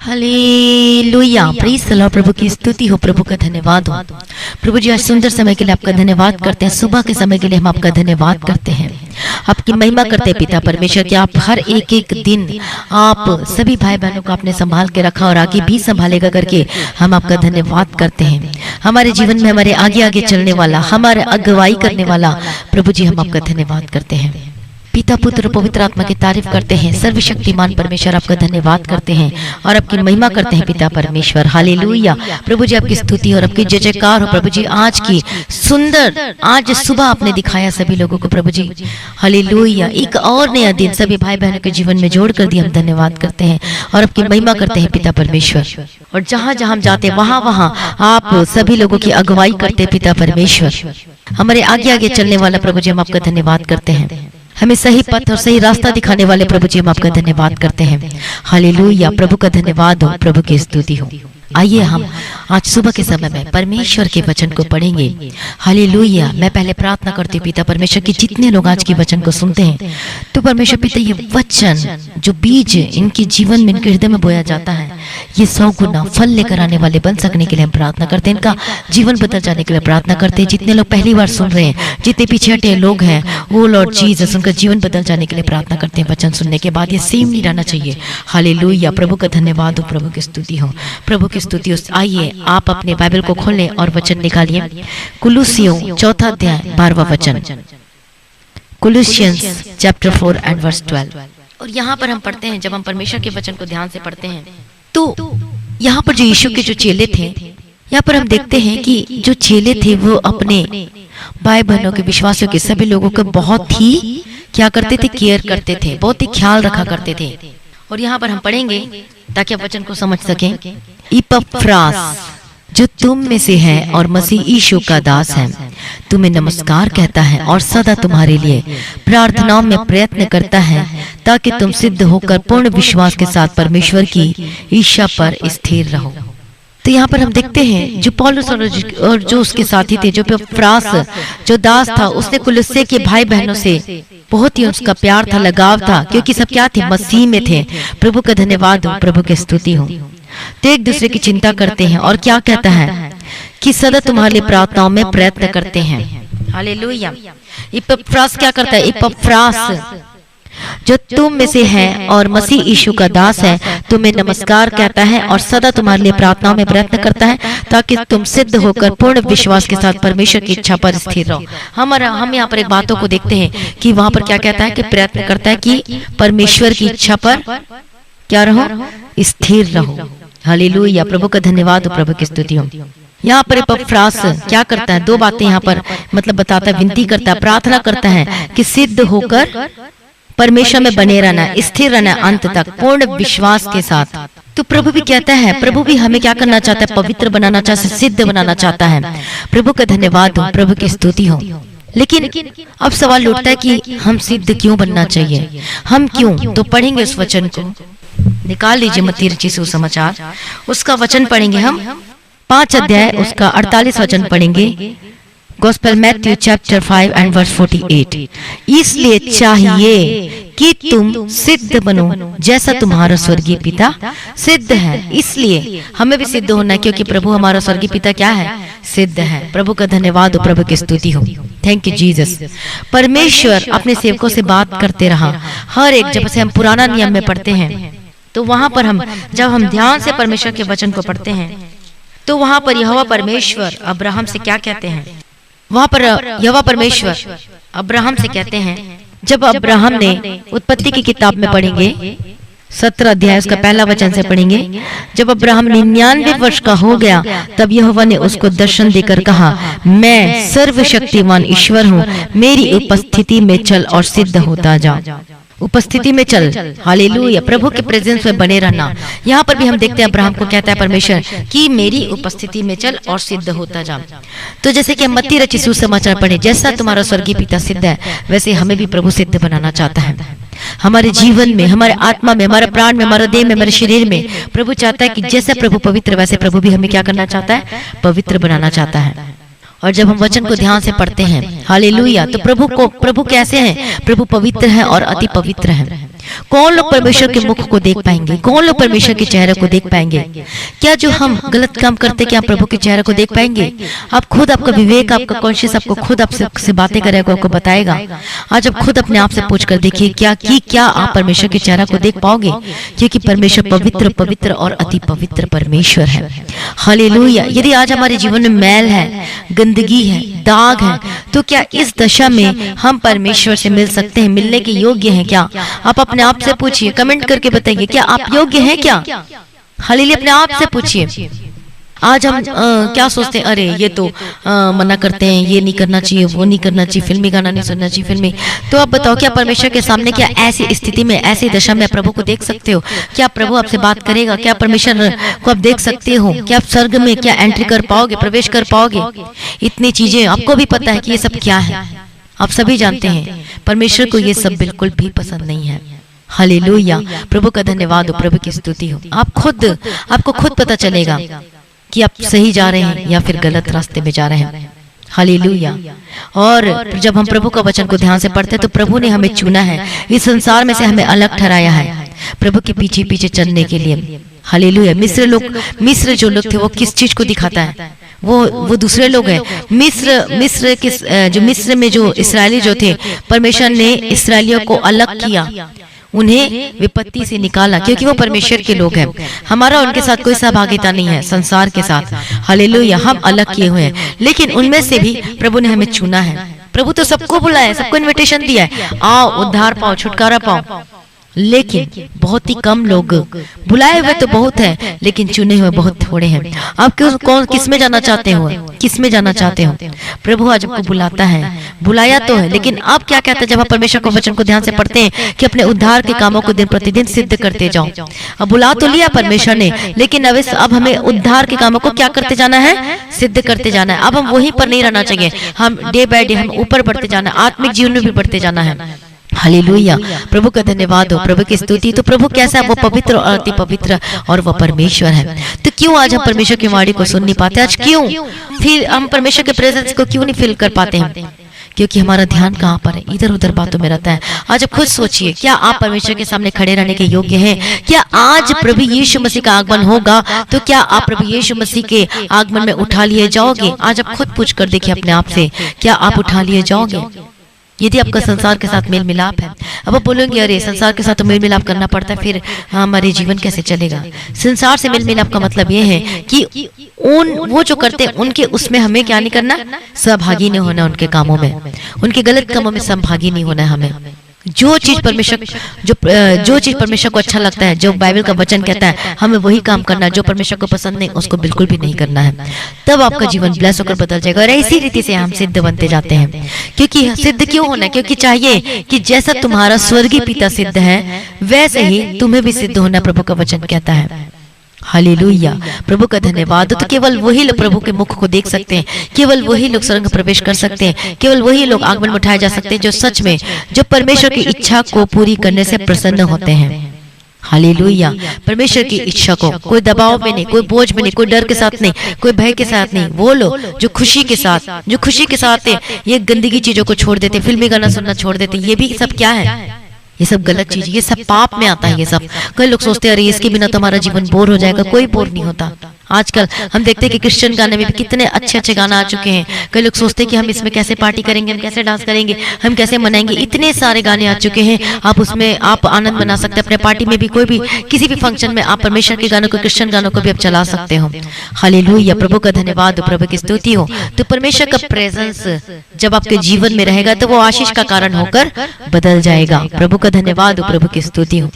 Hallelujah, praise the Lord. प्रभु की स्तुति हो, प्रभु का धन्यवाद हो। प्रभु जी आज सुंदर समय के लिए आपका धन्यवाद करते हैं। सुबह के समय के लिए हम आपका धन्यवाद करते हैं, आपकी महिमा करते हैं पिता परमेश्वर कि आप हर एक एक दिन आप सभी भाई बहनों को आपने संभाल के रखा और आगे भी संभालेगा करके हम आपका धन्यवाद करते हैं। हमारे जीवन में हमारे आगे आगे चलने वाला, हमारे अगुवाई करने वाला प्रभु जी हम आपका धन्यवाद करते हैं। पिता पुत्र पवित्र आत्मा की तारीफ करते हैं। सर्वशक्तिमान परमेश्वर आपका धन्यवाद करते हैं और आपकी महिमा करते हैं पिता परमेश्वर। हालेलुया प्रभु जी, आपकी स्तुति और आपकी जय जयकार हो। प्रभु जी आज की सुंदर आज सुबह आपने दिखाया सभी लोगों को प्रभु जी। हालेलुया, एक और नया दिन सभी भाई बहनों के जीवन में जोड़ कर दिया। हम धन्यवाद करते हैं और आपकी महिमा करते हैं पिता परमेश्वर। और जहाँ जहाँ हम जाते वहाँ वहाँ आप सभी लोगों की अगुवाई करते हैं पिता परमेश्वर। हमारे आगे आगे चलने वाला प्रभु जी हम आपका धन्यवाद करते हैं। हमें सही पथ और सही रास्ता दिखाने वाले प्रभु जी हम आपका धन्यवाद करते हैं। हालेलुया, प्रभु का धन्यवाद हो, प्रभु की स्तुति हो। आइए हम आज सुबह के समय में परमेश्वर के वचन को पढ़ेंगे। हालेलुया, मैं पहले प्रार्थना करती हूँ पिता परमेश्वर की जितने लोग आज के वचन को सुनते हैं तो परमेश्वर पिता ये वचन जो बीज इनके जीवन में इनके हृदय में बोया जाता है ये 100 गुना फल लेकर आने वाले बन सकने के लिए हम प्रार्थना करते हैं। इनका जीवन बदल जाने के लिए प्रार्थना करते हैं। जितने लोग पहली बार सुन रहे हैं, जितने पीछे हटे लोग हैं, वो लॉर्ड जीसस उनका जीवन बदल जाने के लिए प्रार्थना करते हैं। वचन सुनने के बाद ये सेम नहीं रहना चाहिए। हालेलुया, प्रभु का धन्यवाद हो, प्रभु की स्तुति हो, प्रभु की स्तुति हो। आइए आप अपने बाइबल को खोलें और वचन निकालिए। कुलुसियों 4 अध्याय 12वां वचन, कुलुसियंस चैप्टर 4 एंड वर्स 12। और यहाँ पर हम पढ़ते हैं, जब हम परमेश्वर के वचन को ध्यान से पढ़ते हैं तो यहाँ पर जो यीशु के जो चेले थे, यहाँ पर हम देखते हैं कि जो चेले थे वो अपने भाई बहनों के, विश्वासियों के, सभी लोगों को बहुत ही क्या करते थे, केयर करते थे, बहुत ही ख्याल रखा करते थे। और यहाँ पर हम पढ़ेंगे ताकि आप वचन को समझ सकें। इपफ्रास जो तुम में से है और मसीह यीशु का दास है, तुम्हें नमस्कार कहता है और सदा तुम्हारे लिए प्रार्थनाओं में प्रयत्न करता है ताकि तुम सिद्ध होकर पूर्ण विश्वास के साथ परमेश्वर की इच्छा पर स्थिर रहो। तो यहाँ पर हम देखते हैं जो पौलुस और जो उसके साथी थे, जो इपफ्रास जो दास था, उसने कुलुस्से के भाई बहनों से बहुत ही उसका प्यार था, लगाव था, क्योंकि सब क्या थे, मसीह में थे। प्रभु का धन्यवाद हो, प्रभु की स्तुति हो। तो एक दूसरे की चिंता करते हैं और क्या कहता है कि सदा तुम्हारे लिए प्रार्थनाओं में प्रयत्न करते हैं। हालेलुया, इपफ्रास क्या करता है, इपफ्रास जो तुम में से है और मसीह यीशु का दास है, तुम्हें नमस्कार कहता है और सदा तुम्हारे लिए प्रार्थनाओं में प्रयत्न करता है ताकि तुम सिद्ध होकर पूर्ण विश्वास के साथ परमेश्वर की इच्छा पर स्थिर रहो। हम यहाँ पर एक बातों को देखते हैं कि वहां पर क्या कहता है कि प्रयत्न करता है कि परमेश्वर की इच्छा पर क्या रहो, स्थिर रहो। हालेलुया, प्रभु का धन्यवाद हो, प्रभु की स्तुति हो। यहाँ पर इपफ्रास क्या करता है, 2 बातें यहाँ पर मतलब बताता है, विनती करता है, प्रार्थना करता है कि सिद्ध होकर परमेश्वर में बने रहना, स्थिर रहना अंत तक पूर्ण विश्वास के साथ। तो प्रभु भी कहता है, प्रभु भी हमें क्या करना चाहता है, पवित्र बनाना चाहता है, सिद्ध बनाना चाहता है। प्रभु का धन्यवाद हो, प्रभु की स्तुति हो। लेकिन अब सवाल उठता है कि हम सिद्ध क्यों बनना चाहिए, हम क्यों? तो पढ़ेंगे उस वचन को, निकाल लीजिए मत्ती रचित सुसमाचार, उसका वचन पढ़ेंगे हम 5 अध्याय उसका 48 वचन पढ़ेंगे। Gospel Matthew chapter 5 and verse 48। इसलिए चाहिए कि तुम सिद्ध बनो जैसा तुम्हारा स्वर्गीय पिता सिद्ध है। इसलिए हमें भी सिद्ध होना है, क्योंकि प्रभु हमारा स्वर्गीय पिता क्या है, सिद्ध है। प्रभु का धन्यवाद हो, प्रभु की स्तुति हो। Thank you Jesus. परमेश्वर अपने सेवकों से बात करते रहा हर एक, जब से हम पुराना नियम में पढ़ते हैं तो वहां पर जब हम ध्यान से परमेश्वर के वचन को पढ़ते हैं तो वहां पर यहोवा परमेश्वर अब्राहम से क्या कहते हैं, वहां पर यहोवा परमेश्वर अब्राहम से कहते हैं, जब अब्राहम ने उत्पत्ति की किताब में पढ़ेंगे 17 अध्याय उसका पहला वचन से पढ़ेंगे, जब अब्राहम 99 वर्ष का हो गया तब यहोवा ने उसको दर्शन देकर कहा, मैं सर्वशक्तिमान ईश्वर हूँ, मेरी उपस्थिति में चल और सिद्ध होता जा। उपस्थिति में चल, हालेलुया, प्रभु के प्रेजेंस में बने रहना। यहाँ पर भी हम देखते हैं अब्राहम को कहता है परमेश्वर कि मेरी उपस्थिति में चल और सिद्ध होता जा। तो जैसे कि हम मत्ती रचित सुसमाचार पढ़े, जैसा तुम्हारा स्वर्गीय पिता सिद्ध है वैसे हमें भी प्रभु सिद्ध बनाना चाहता है। हमारे जीवन में, हमारे आत्मा में, हमारे प्राण में, हमारे देह में, हमारे शरीर में प्रभु चाहता है कि जैसे प्रभु पवित्र वैसे प्रभु भी हमें क्या करना चाहता है, पवित्र बनाना चाहता है। और जब हम वचन को ध्यान से पढ़ते हैं, हालेलुया, तो प्रभु कैसे हैं, प्रभु पवित्र है और अति पवित्र है। कौन लोग परमेश्वर के मुख को देख पाएंगे? कौन लोग परमेश्वर के चेहरे को देख पाएंगे? क्या जो हम गलत काम करते क्या प्रभु के चेहरे को देख पाएंगे? आप खुद, आपका विवेक, आपका कॉन्शियस आपको खुद आपसे बातें करेगा, आपको बताएगा। आज आप खुद अपने आप से पूछ कर देखिए क्या आप परमेश्वर के चेहरा को देख पाओगे? क्योंकि परमेश्वर पवित्र पवित्र और अति पवित्र परमेश्वर है। हालेलुया। यदि आज हमारे जीवन में मैल है, गंदगी है, दाग है, तो क्या इस दशा में हम परमेश्वर से मिल सकते हैं? मिलने के योग्य हैं क्या? आप अपने आप से पूछिए, कमेंट करके बताइए, क्या आप योग्य हैं क्या? हालेलुया। अपने आप से पूछिए। आज हम क्या सोचते हैं, अरे ये तो मना करते हैं, ये नहीं करना चाहिए, वो नहीं करना चाहिए, फिल्मी गाना नहीं सुनना चाहिए, फिल्मी। तो आप बताओ, क्या परमेश्वर के सामने क्या ऐसी स्थिति में, ऐसी दशा में प्रभु को देख सकते हो? क्या प्रभु आपसे बात करेगा? क्या परमेश्वर को आप देख सकते हो? क्या आप स्वर्ग में क्या एंट्री कर पाओगे, प्रवेश कर पाओगे? इतनी चीजें आपको भी पता है कि ये सब क्या है, आप सभी जानते हैं। परमेश्वर को ये सब बिल्कुल भी पसंद नहीं है। हालेलुया। प्रभु का धन्यवाद हो, प्रभु की स्तुति हो। आपको खुद पता चलेगा कि आप सही जा रहे हैं या फिर गलत रास्ते में जा रहे हैं। हालेलुया। और जब हम प्रभु का वचन को ध्यान से पढ़ते हैं तो प्रभु ने हमें चुना है, इस संसार में से हमें अलग ठहराया है प्रभु के पीछे पीछे चलने के लिए। हालेलुया। मिस्र जो लोग थे वो किस चीज को दिखाता है? वो दूसरे लोग हैं। मिस्र में जो इसराइली जो थे, परमेश्वर ने इसराइलियों को अलग किया, उन्हें विपत्ति से निकाला, क्योंकि वो परमेश्वर के लोग हैं। हमारा उनके साथ कोई सहभागिता नहीं है, संसार के साथ। हालेलुया। हम अलग किए हुए हैं, लेकिन उनमें से भी प्रभु ने हमें चुना है। प्रभु तो सबको बुलाया है, सबको इनविटेशन दिया है, आओ उद्धार पाओ, छुटकारा पाओ। लेकिन बहुत ही कम लोग, बुलाए हुए तो बहुत हैं, लेकिन चुने हुए बहुत थोड़े हैं। आप किस में जाना चाहते हो? किस में जाना चाहते हो? प्रभु आज आपको बुलाता है, बुलाया तो है, लेकिन आप क्या कहते हैं जब आप परमेश्वर के वचन को ध्यान से पढ़ते हैं कि अपने उद्धार के कामों को दिन प्रतिदिन सिद्ध करते जाओ। अब बुला तो लिया परमेश्वर ने, लेकिन अब हमें उद्धार के कामों को क्या करते जाना है? सिद्ध करते जाना है। अब हम वहीं पर नहीं रहना चाहिए, हम डे बाय डे हम ऊपर बढ़ते जाना है, आत्मिक जीवन में भी बढ़ते जाना है। हालेलुया। प्रभु का धन्यवाद हो, प्रभु की स्तुति। तो प्रभु कैसा है? वो पवित्र और अति पवित्र और वो परमेश्वर है। तो क्यों आज हम परमेश्वर की वाणी को सुन नहीं पाते? आज क्यों फिर हम परमेश्वर के प्रेजेंस को क्यों नहीं फील कर पाते हैं? क्योंकि हमारा ध्यान कहाँ पर है? इधर उधर बातों में रहता है। आज आप खुद सोचिए, क्या आप परमेश्वर के सामने खड़े रहने के योग्य हैं? क्या आज प्रभु यीशु मसीह का आगमन होगा तो क्या आप प्रभु यीशु मसीह के आगमन में उठा लिए जाओगे? आज आप खुद पूछ कर देखिए अपने आप से, क्या आप उठा लिए जाओगे? यदि आपका संसार के साथ मेल मिलाप है, अब आप बोलेंगे अरे संसार के साथ तो मेल मिलाप करना पड़ता है, फिर हमारे जीवन कैसे चलेगा? संसार से मेल मिलाप का मतलब ये है कि वो जो करते हैं उनके उसमें हमें क्या नहीं करना? सहभागी नहीं होना, उनके कामों में, उनके गलत कामों में सहभागी नहीं होना है हमें। जो चीज परमेश्वर को अच्छा लगता है, जो बाइबल का वचन कहता है, हमें वही काम करना। जो परमेश्वर को पसंद नहीं, उसको बिल्कुल भी नहीं करना है। तब आपका जीवन ब्लेस होकर बदल जाएगा। और इसी रीति से हम सिद्ध बनते जाते हैं। क्योंकि सिद्ध क्यों होना है? क्योंकि चाहिए कि जैसा तुम्हारा स्वर्गीय पिता सिद्ध है, वैसे ही तुम्हें भी सिद्ध होना, प्रभु का वचन कहता है। हालेलुया। प्रभु का धन्यवाद। तो केवल वही लोग प्रभु के मुख को देख सकते हैं, केवल वही लोग स्वर्ग प्रवेश कर सकते हैं, केवल वही लोग आगमन में उठाए जा सकते हैं जो सच में, जो परमेश्वर की इच्छा को पूरी करने से प्रसन्न होते हैं। हालेलुया। परमेश्वर की इच्छा को कोई दबाव में नहीं, कोई बोझ में नहीं, कोई डर के साथ नहीं, कोई भय के साथ नहीं। वो लोग जो खुशी के साथ ये गंदगी चीजों को छोड़ देते, फिल्मी गाना सुनना छोड़ देते। ये भी सब क्या है? ये सब गलत चीज, ये सब पाप में आता है। ये सब कई लोग सोचते हैं अरे इसके बिना तो हमारा जीवन बोर हो जाएगा। कोई बोर नहीं होता। आजकल हम देखते हैं कि क्रिश्चियन गाने में भी कितने अच्छे अच्छे गाना आ चुके हैं। कई लोग सोचते हैं कि हम इसमें कैसे पार्टी करेंगे, हम कैसे डांस करेंगे, हम कैसे मनाएंगे। इतने सारे गाने आ चुके हैं, आप उसमें आप आनंद मना सकते हैं। अपने पार्टी में भी, कोई भी किसी भी फंक्शन में आप परमेश्वर के गानों को, क्रिश्चियन गानों को भी आप चला सकते हो। हालेलुया। प्रभु का धन्यवाद हो, प्रभु की स्तुति हो। तो परमेश्वर का प्रेजेंस जब आपके जीवन में रहेगा तो वो आशीष का कारण होकर बदल जाएगा। प्रभु का धन्यवाद हो, प्रभु की स्तुति हो।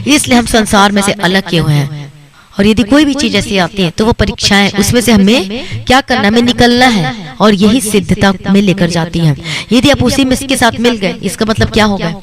इसलिए हम संसार में से अलग किए हुए हैं। और यदि कोई भी चीज ऐसी आती है तो वो परीक्षाएं, उसमें से हमें क्या करना? हमें निकलना है, और यही सिद्धता में लेकर जाती है। यदि आप उसी में के साथ मिल गए, इसका मतलब क्या होगा?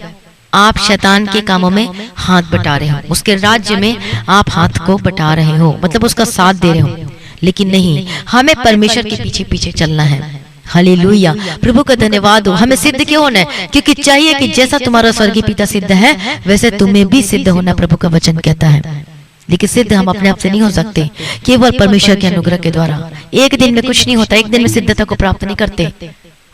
आप शैतान के कामों में हाथ बटा रहे हो, उसके राज्य में आप हाथ को बटा रहे हो, मतलब उसका साथ दे रहे हो। लेकिन नहीं, हमें परमेश्वर के पीछे पीछे चलना है। हालेलुया। प्रभु का धन्यवाद हो। हमें सिद्ध क्यों होना है? क्योंकि चाहिए कि जैसा तुम्हारा स्वर्गीय पिता सिद्ध है, वैसे तुम्हें भी सिद्ध होना, प्रभु का वचन कहता है। लेकिन सिद्ध हम अपने आप से नहीं हो सकते, केवल परमेश्वर के अनुग्रह के द्वारा। एक दिन में कुछ नहीं होता, एक दिन में सिद्धता को प्राप्त नहीं करते।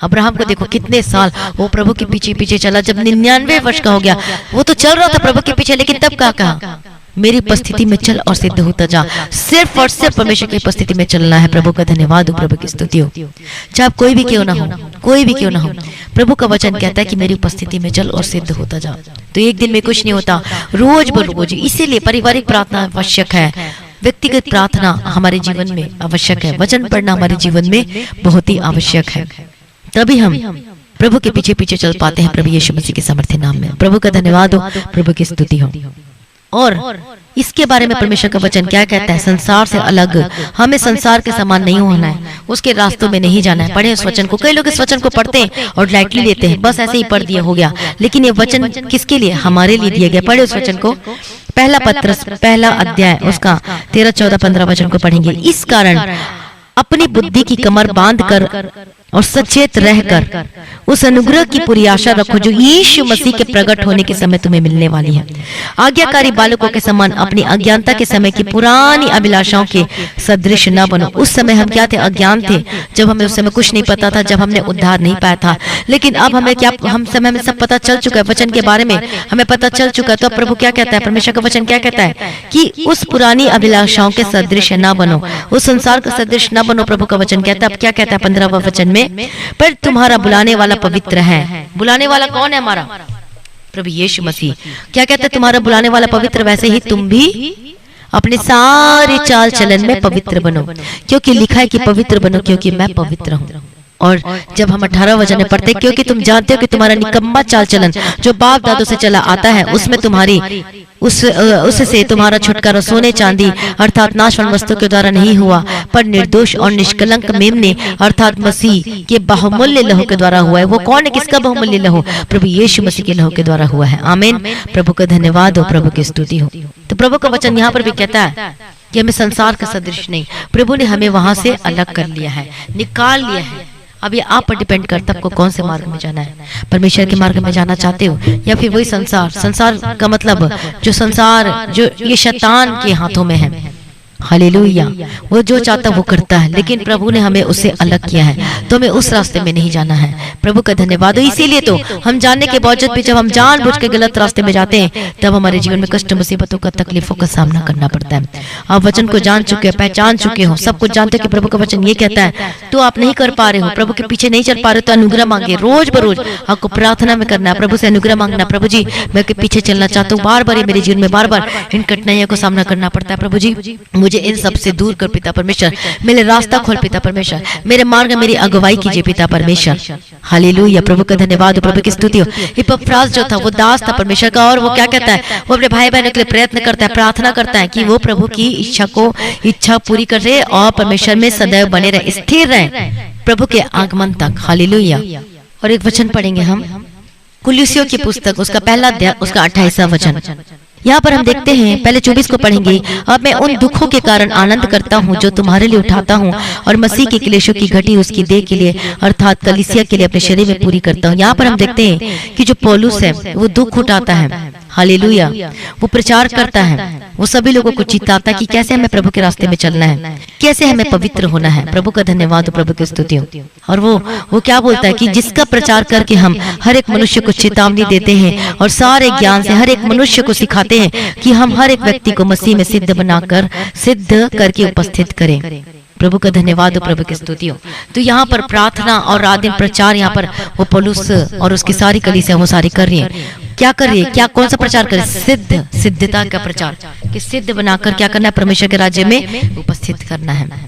अब्राहम को देखो कितने साल वो प्रभु के पीछे पीछे चला, जब 99 वर्ष का हो गया वो तो चल रहा था प्रभु के पीछे, लेकिन तब कहा मेरी उपस्थिति में चल और सिद्ध होता जा। सिर्फ और सिर्फ परमेश्वर की उपस्थिति में चलना है। प्रभु का धन्यवाद हो, प्रभु की स्तुति हो। चाहे कोई भी क्यों ना हो, कोई भी क्यों ना हो, प्रभु का वचन कहता है कि मेरी उपस्थिति में चल और सिद्ध होता जा। तो एक दिन में कुछ नहीं होता, रोज रोज। इसीलिए पारिवारिक प्रार्थना आवश्यक है, व्यक्तिगत प्रार्थना हमारे जीवन में आवश्यक है, वचन पढ़ना हमारे जीवन में बहुत ही आवश्यक है। तभी हम प्रभु के पीछे पीछे चल पाते हैं, प्रभु यीशु मसीह के सामर्थ्य नाम में। प्रभु का धन्यवाद हो, प्रभु की स्तुति हो। और इसके बारे में परमेश्वर का वचन क्या कहता है? संसार से अलग हमें संसार के समान नहीं होना है, उसके रास्तों में नहीं जाना है। पढ़े उस वचन को। कई लोग इस वचन को पढ़ते हैं और लाइटली लेते हैं, बस ऐसे ही पढ़ दिया हो गया। लेकिन ये वचन किसके लिए? हमारे लिए दिया गया। पढ़े उस वचन को। पहला पत्रस पहला अध्याय उसका 13, 14, 15 वचन को पढ़ेंगे। इस कारण अपनी बुद्धि की कमर बांध कर और सचेत रहकर उस अनुग्रह की पूरी आशा रखो जो यीशु मसीह के प्रकट होने के समय तुम्हें मिलने वाली है। आज्ञाकारी बालकों के समान अपनी अज्ञानता के समय की पुरानी अभिलाषाओं के सदृश न बनो। उस समय हम क्या थे? अज्ञान थे, जब हमें उस समय कुछ नहीं पता था, जब हमने उद्धार नहीं पाया था। लेकिन अब हमें क्या, हम समय में सब पता चल चुका है, वचन के बारे में हमें पता चल चुका है। तो अब प्रभु क्या कहता है? परमेश्वर का वचन क्या कहता है कि उस पुरानी अभिलाषाओं के सदृश न बनो, उस संसार का सदृश न बनो। प्रभु का वचन कहता है। अब क्या कहता है 15वां वचन में? पर तुम्हारा बुलाने वाला पवित्र है। बुलाने वाला कौन है? हमारा प्रभु यीशु मसीह। क्या कहता है? तुम्हारा बुलाने वाला पवित्र, वैसे ही तुम भी अपने सारे चाल चलन में पवित्र बनो, क्योंकि लिखा है कि पवित्र बनो क्योंकि मैं पवित्र हूँ। और जब हम 18 वचन में पढ़ते, क्योंकि तुम जानते हो कि तुम्हारा निकम्मा चाल चलन जो बाप दादों से चला आता है, उसमें तुम्हारी उससे तुम्हारा छुटकारा सोने चांदी अर्थात नाशवान वस्तु के द्वारा नहीं हुआ, पर निर्दोष और निष्कलंक मेमने अर्थात मसीह के बहुमूल्य लहू के द्वारा हुआ है। वो कौन है? किसका बहुमूल्य लहू? प्रभु यीशु मसीह के लहू के द्वारा हुआ है। आमीन। प्रभु का धन्यवाद हो, प्रभु की स्तुति हो। तो प्रभु का वचन यहाँ पर भी कहता है कि हमें संसार का सदृश नहीं, प्रभु ने हमें वहां से अलग कर लिया है, निकाल लिया है। अब ये आप पर डिपेंड करता है आपको कौन से मार्ग में जाना है। परमेश्वर के मार्ग में जाना चाहते हो या फिर वही संसार? संसार का मतलब जो संसार जो ये शैतान के हाथों में है। हालेलुया। वो जो चाहता वो करता है, लेकिन प्रभु ने हमें उससे अलग किया है, तो हमें उस रास्ते में नहीं जाना है। प्रभु का धन्यवाद हो। इसीलिए तो हम जानने के बावजूद भी जब हम जानबूझ के गलत रास्ते में जाते हैं, तब हमारे जीवन में कष्ट, मुसीबतों का, तकलीफों का सामना करना पड़ता है। आप वचन को जान चुके हो, पहचान चुके हो, सब कुछ जानते हो कि प्रभु का वचन ये कहता है, तो आप नहीं कर पा रहे हो, प्रभु के पीछे नहीं चल पा रहे हो, तो अनुग्रह मांगे। रोज बरोज आपको प्रार्थना में करना है, प्रभु से अनुग्रह मांगना। प्रभु जी मैं के पीछे चलना चाहता हूँ, बार बार मेरे जीवन में बार बार इन कठिनाइयों को सामना करना पड़ता है। प्रभु जी मुझे इन सबसे दूर कर पिता परमेश्वर, मेरे रास्ता खोल पिता परमेश्वर, मेरे मार्ग मेरी अगुवाई कीजिए पिता परमेश्वर। हालेलुया। प्रभु का धन्यवाद हो, प्रभु की स्तुति हो। इपफ्रास जो था वो दास था परमेश्वर का, और वो क्या कहता है? वो अपने भाई बहनों के लिए प्रयत्न करता है, प्रार्थना करता है कि वो प्रभु की इच्छा पूरी करे और परमेश्वर में सदैव बने रहे, स्थिर रहे प्रभु के आगमन तक। हालेलुया। और एक वचन पढ़ेंगे हम, कुलुस्सियों की पुस्तक उसका पहला अध्याय उसका 28वां वचन। यहाँ पर हम देखते हैं, पहले 24 को पढ़ेंगे। अब मैं उन दुखों के कारण आनंद करता हूँ जो तुम्हारे लिए उठाता हूँ, और मसीह के क्लेशों की घटी उसकी देह के लिए अर्थात कलीसिया के लिए अपने शरीर में पूरी करता हूँ। यहाँ पर हम देखते हैं कि जो पौलुस है वो दुख उठाता है। हालेलुया। वो प्रचार करता है, वो सभी लोगों को चिताता है कि कैसे हमें प्रभु के रास्ते में चलना है, कैसे हमें पवित्र होना है। प्रभु का धन्यवाद हो, प्रभु की स्तुति हो। और वो क्या बोलता है कि जिसका प्रचार करके हम हर एक मनुष्य को चेतावनी देते हैं और सारे ज्ञान से हर एक मनुष्य को सिखाते हैं कि हम हर एक व्यक्ति को मसीह में सिद्ध बनाकर सिद्ध करके उपस्थित करें। प्रभु का धन्यवाद हो, प्रभु की स्तुति हो। तो यहाँ पर प्रार्थना और आदिम प्रचार यहाँ पर वो पौलुस और उसकी सारी कलीसिया वो सारी कर रही है। क्या कर रही है? क्या कौन सा प्रचार कर रही है? सिद्धता का प्रचार, कि सिद्ध बनाकर क्या करना है? परमेश्वर के राज्य में उपस्थित करना है।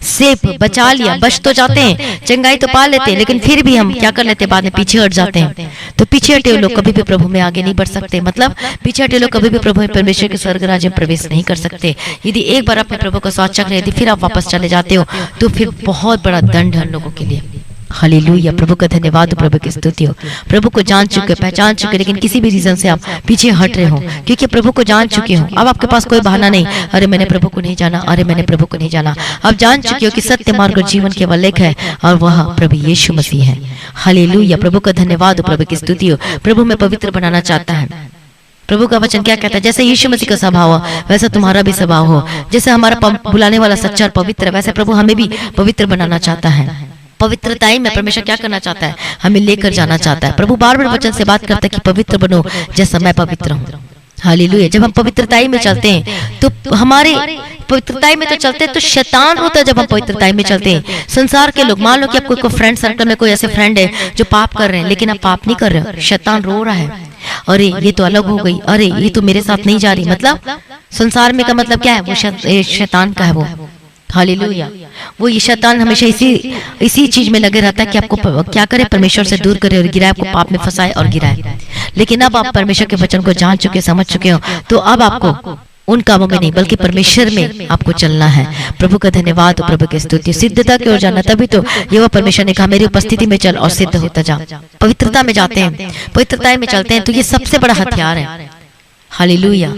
सेफ बचा लिया, बच तो जाते हैं, चंगाई तो पा लेते हैं, लेकिन फिर भी हम क्या कर लेते हैं? बाद में पीछे हट जाते हैं। तो पीछे हटे हुए लोग कभी भी प्रभु में आगे नहीं बढ़ सकते। मतलब पीछे हटे लोग कभी भी प्रभु परमेश्वर के स्वर्ग राज्य में प्रवेश नहीं कर सकते। यदि एक बार आपने प्रभु का स्वाद चख लिया, यदि फिर आप वापस चले जाते हो, तो फिर बहुत बड़ा दंड है लोगों के लिए। हालेलुया। प्रभु का धन्यवाद हो, प्रभु की स्तुति हो। प्रभु को जान चुके, पहचान चुके, लेकिन किसी भी रीजन से आप पीछे हट रहे हो, क्योंकि प्रभु को जान चुके हो। अब आपके पास कोई बहाना नहीं, अरे मैंने प्रभु को नहीं जाना, अरे मैंने प्रभु को नहीं जाना। आप जान चुके हो कि सत्य मार्ग और जीवन केवल एक है, और वह प्रभु यीशु मसीह है। हालेलुया। प्रभु का धन्यवाद हो, प्रभु की स्तुति हो। प्रभु में पवित्र बनाना चाहता है। प्रभु का वचन क्या कहता है? जैसे यीशु मसीह का स्वभाव हो वैसा तुम्हारा भी स्वभाव हो। जैसे हमारा बुलाने वाला सच्चा और पवित्र है, वैसे प्रभु हमें भी पवित्र बनाना चाहता है। पवित्रताई में परमेश्वर क्या करना चाहता है, हमें लेकर जाना चाहता है। प्रभु बार बार वचन से बात करता है कि पवित्र बनो जैसा मैं पवित्र हूँ। हालेलुया। जब हम पवित्रताई में चलते हैं तो हमारे पवित्रताई में तो चलते हैं तो शैतान होता है। जब हम पवित्रताई में चलते हैं, संसार के लोग, मान लो कि आपको कोई फ्रेंड सर्कल में कोई ऐसे फ्रेंड है जो पाप कर रहे हैं, लेकिन आप पाप नहीं कर रहे हो, शैतान रो रहा है, अरे ये तो अलग हो गई, अरे ये तो मेरे साथ नहीं जा रही। मतलब संसार में का मतलब क्या है, वो शैतान का है वो। हालेलुया। वो ये शैतान हमेशा इसी चीज में लगे रहता है कि आपको क्या करे, परमेश्वर से दूर करे और गिराए, आपको पाप में फंसाए और गिराए। लेकिन अब आप परमेश्वर के वचन को जान चुके, समझ चुके हो, तो अब आपको उन कामों में नहीं बल्कि परमेश्वर में आपको चलना है। प्रभु का धन्यवाद, प्रभु की स्तुति। सिद्धता की ओर जाना, तभी तो ये परमेश्वर ने कहा मेरी उपस्थिति में चल और सिद्ध होता जा। पवित्रता में जाते हैं, पवित्रता में चलते हैं, तो ये सबसे बड़ा हथियार है। हालेलुया।